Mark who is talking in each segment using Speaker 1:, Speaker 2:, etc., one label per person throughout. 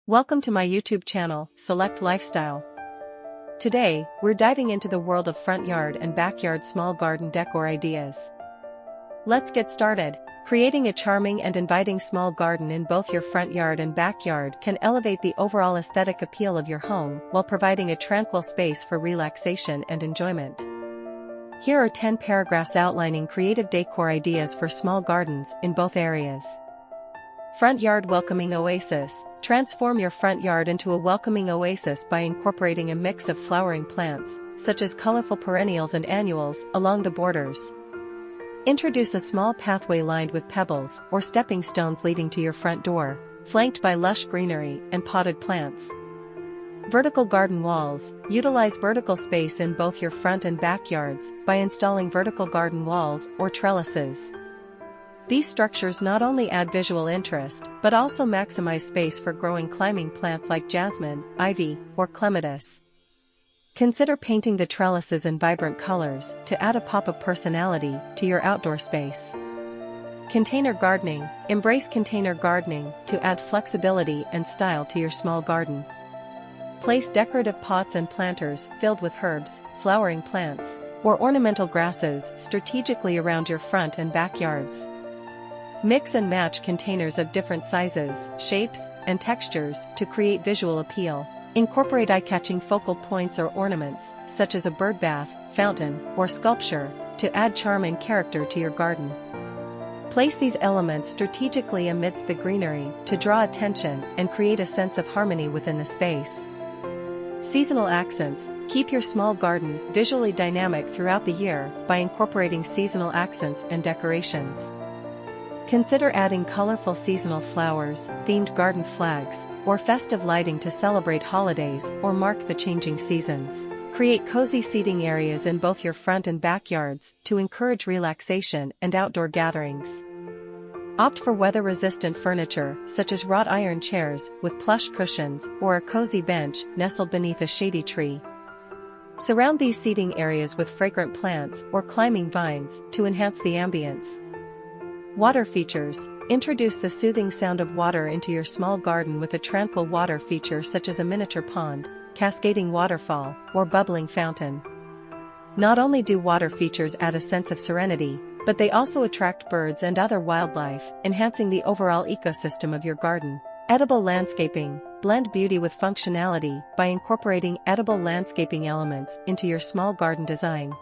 Speaker 1: Welcome to my YouTube channel, Select Lifestyle. Today, we're diving into the world of front yard and backyard small garden decor ideas. Let's get started. Creating a charming and inviting small garden in both your front yard and backyard can elevate the overall aesthetic appeal of your home while providing a tranquil space for relaxation and enjoyment. Here are 10 paragraphs outlining creative decor ideas for small gardens in both areas. Front yard welcoming oasis. Transform your front yard into a welcoming oasis by incorporating a mix of flowering plants, such as colorful perennials and annuals, along the borders. Introduce a small pathway lined with pebbles or stepping stones leading to your front door, flanked by lush greenery and potted plants. Vertical garden walls. Utilize vertical space in both your front and backyards by installing vertical garden walls or trellises. These structures not only add visual interest, but also maximize space for growing climbing plants like jasmine, ivy, or clematis. Consider painting the trellises in vibrant colors to add a pop of personality to your outdoor space. Container gardening. Embrace container gardening to add flexibility and style to your small garden. Place decorative pots and planters filled with herbs, flowering plants, or ornamental grasses strategically around your front and backyards. Mix and match containers of different sizes, shapes, and textures to create visual appeal. Incorporate eye-catching focal points or ornaments, such as a bird bath, fountain, or sculpture, to add charm and character to your garden. Place these elements strategically amidst the greenery to draw attention and create a sense of harmony within the space. Seasonal accents. Keep your small garden visually dynamic throughout the year by incorporating seasonal accents and decorations. Consider adding colorful seasonal flowers, themed garden flags, or festive lighting to celebrate holidays or mark the changing seasons. Create cozy seating areas in both your front and backyards to encourage relaxation and outdoor gatherings. Opt for weather-resistant furniture, such as wrought iron chairs with plush cushions or a cozy bench nestled beneath a shady tree. Surround these seating areas with fragrant plants or climbing vines to enhance the ambience. Water features. Introduce the soothing sound of water into your small garden with a tranquil water feature such as a miniature pond, cascading waterfall, or bubbling fountain. Not only do water features add a sense of serenity, but they also attract birds and other wildlife, enhancing the overall ecosystem of your garden. Edible landscaping. Blend beauty with functionality by incorporating edible landscaping elements into your small garden design.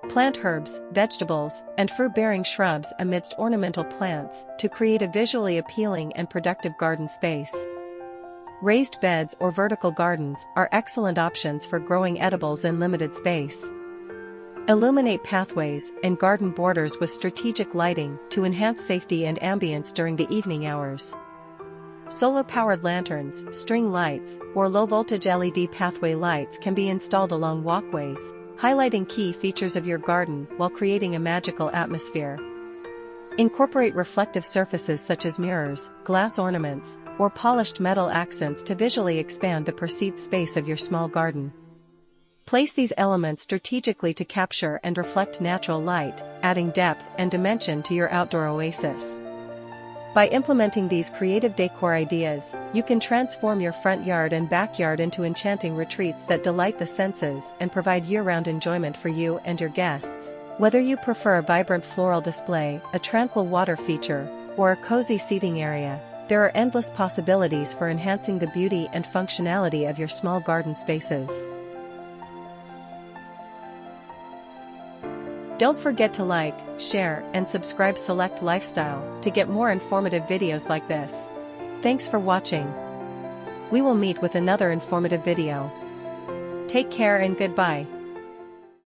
Speaker 1: Plant herbs, vegetables, and fruit-bearing shrubs amidst ornamental plants to create a visually appealing and productive garden space. Raised beds or vertical gardens are excellent options for growing edibles in limited space. Illuminate pathways and garden borders with strategic lighting to enhance safety and ambience during the evening hours. Solar-powered lanterns, string lights, or low-voltage LED pathway lights can be installed along walkways, highlighting key features of your garden while creating a magical atmosphere. Incorporate reflective surfaces such as mirrors, glass ornaments, or polished metal accents to visually expand the perceived space of your small garden. Place these elements strategically to capture and reflect natural light, adding depth and dimension to your outdoor oasis. By implementing these creative decor ideas, you can transform your front yard and backyard into enchanting retreats that delight the senses and provide year-round enjoyment for you and your guests. Whether you prefer a vibrant floral display, a tranquil water feature, or a cozy seating area, there are endless possibilities for enhancing the beauty and functionality of your small garden spaces. Don't forget to like, share, and subscribe Select Lifestyle to get more informative videos like this. Thanks for watching. We will meet with another informative video. Take care and goodbye.